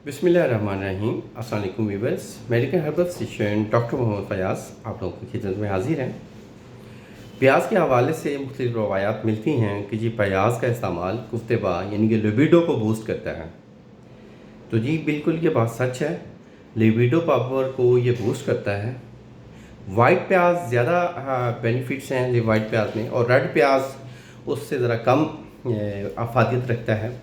बिस्मिल्लाहिर्रहमानिर्रहीम। अस्सलाम वालेकुम viewers. Medical herbal physician doctor Mohammad Fayaz आप लोगों की खिदमत में हाजिर हैं। प्याज के हवाले से मुख्तलिफ रवायात मिलती हैं कि जी प्याज का इस्तेमाल कुफ्तेबा यानी कि लिबिडो को बूस्ट करता है। तो जी बिल्कुल ये बात सच है, लिबिडो पावर को ये बूस्ट करता है। वाइट प्याज ज़्यादा बेनिफिट्स हैं ये वाइट प्याज में, और रेड प्याज उससे ज़रा कम अफादियत रखता है।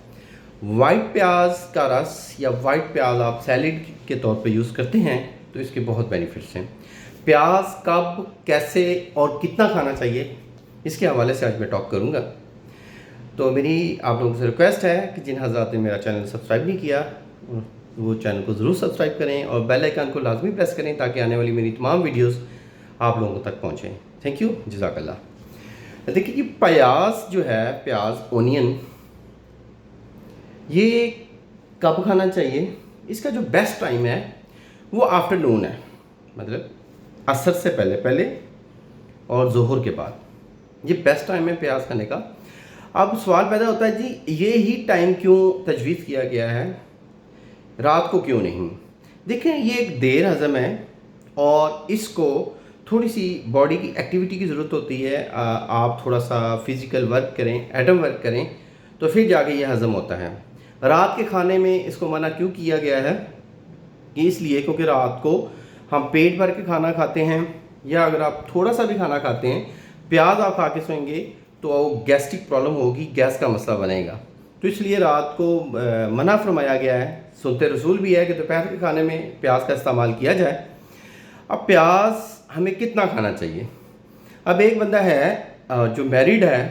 वाइट प्याज का रस या वाइट प्याज आप सैलेड के तौर पे यूज़ करते हैं तो इसके बहुत बेनिफिट्स हैं। प्याज कब, कैसे और कितना खाना चाहिए, इसके हवाले से आज मैं टॉक करूँगा। तो मेरी आप लोगों से रिक्वेस्ट है कि जिन हज़रात ने मेरा चैनल सब्सक्राइब नहीं किया वो चैनल को ज़रूर सब्सक्राइब करें और बेल आइकन को लाजमी प्रेस करें ताकि आने वाली मेरी तमाम वीडियोस आप लोगों तक पहुँचें। थैंक यू, जज़ाकल्लाह। देखिए कि प्याज जो है, प्याज ओनियन, ये कब खाना चाहिए, इसका जो बेस्ट टाइम है वो आफ्टरनून है, मतलब असर से पहले पहले और ज़ोहर के बाद, ये बेस्ट टाइम है प्याज खाने का। अब सवाल पैदा होता है जी ये ही टाइम क्यों तजवीज़ किया गया है, रात को क्यों नहीं? देखें ये एक देर हज़म है और इसको थोड़ी सी बॉडी की एक्टिविटी की ज़रूरत होती है। आप थोड़ा सा फिज़िकल वर्क करें, एटम वर्क करें तो फिर जाके ये हज़म होता है। रात के खाने में इसको मना क्यों किया गया है कि इसलिए क्योंकि रात को हम पेट भर के खाना खाते हैं, या अगर आप थोड़ा सा भी खाना खाते हैं, प्याज आप खा के सोएंगे तो गैस्ट्रिक प्रॉब्लम होगी, गैस का मसला बनेगा। तो इसलिए रात को मना फरमाया गया है। सुन्नत रसूल भी है कि दोपहर के खाने में प्याज का इस्तेमाल किया जाए। अब प्याज हमें कितना खाना चाहिए? अब एक बंदा है जो मैरिड है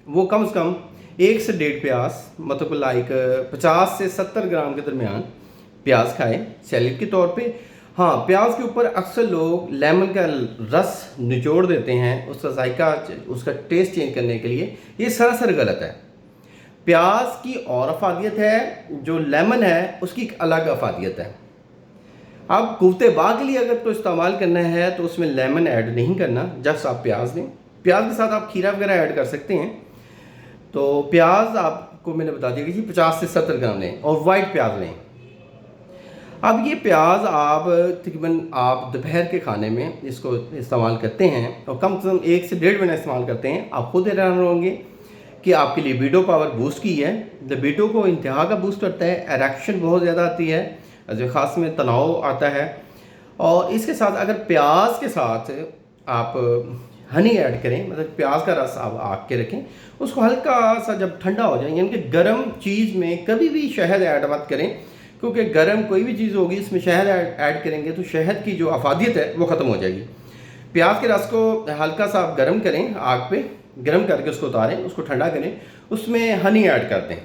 वो कम से कम 1 से 1.5 प्याज, मतलब लाइक 50 से 70 ग्राम के दरमियान प्याज खाएं सैलेड के तौर पे। हाँ, प्याज के ऊपर अक्सर लोग लेमन का रस निचोड़ देते हैं उसका जायका, उसका टेस्ट चेंज करने के लिए। ये सरासर गलत है। प्याज की और अफादियत है, जो लेमन है उसकी एक अलग अफादियत है। अब कुफ्तेबा के लिए अगर तो इस्तेमाल करना है तो उसमें लेमन ऐड नहीं करना, जस्ट आप प्याज लें। प्याज के साथ आप खीरा वगैरह ऐड कर सकते हैं। तो प्याज आपको मैंने बता दिया कि जी 50 से 70 ग्राम लें और वाइट प्याज लें। अब ये प्याज आप तकरीबन आप दोपहर के खाने में इसको इस्तेमाल करते हैं और कम से कम 1 से 1.5 महीना इस्तेमाल करते हैं। आप खुद हैरान होंगे कि आपके लिबिडो पावर बूस्ट की है। लिबिडो को इंतहा का बूस्ट करता है, एरेक्शन बहुत ज़्यादा आती है, जो ख़ास में तनाव आता है। और इसके साथ अगर प्याज के साथ आप हनी ऐड करें, मतलब प्याज का रस आप आग के रखें, उसको हल्का सा जब ठंडा हो जाए, यानी कि गर्म चीज़ में कभी भी शहद ऐड मत करें, क्योंकि गर्म कोई भी चीज़ होगी इसमें शहद ऐड करेंगे तो शहद की जो अफादियत है वो ख़त्म हो जाएगी। प्याज के रस को हल्का सा आप गर्म करें, आग पे गर्म करके उसको उतारें, उसको ठंडा करें, उसमें हनी ऐड कर दें।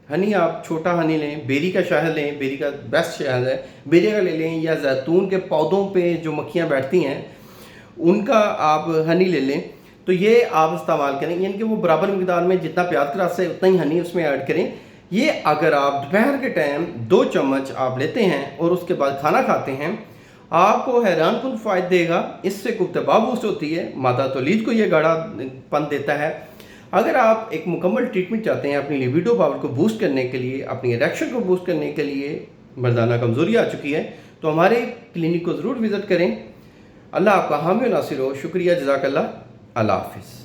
हनी आप छोटा हनी लें, बेरी का शहद लें, बेरी का बेस्ट शहद है, बेरी का ले लें, या जैतून के पौधों पे जो मक्खियाँ बैठती हैं उनका आप हनी ले लें। तो ये आप इस्तेमाल करें, यानी कि वो बराबर मिकदार में जितना प्याज का रस है उतना ही हनी उसमें ऐड करें। ये अगर आप दोपहर के टाइम 2 चम्मच आप लेते हैं और उसके बाद खाना खाते हैं, आपको हैरान कुन फ़ायदा देगा। इससे कुफ्तेबा बूस्ट होती है, मादा तौलीद को ये गाढ़ापन देता है। अगर आप एक मुकम्मल ट्रीटमेंट चाहते हैं अपनी लिबिडो पावर को बूस्ट करने के लिए, अपनी इरेक्शन को बूस्ट करने के लिए, मर्दाना कमज़ोरी आ चुकी है, तो हमारे क्लिनिक को ज़रूर विज़िट करें। अल्लाह आपका हामी नासिर हो। शुक्रिया, जज़ाकल्लाह, अल्लाह हाफ़िज़।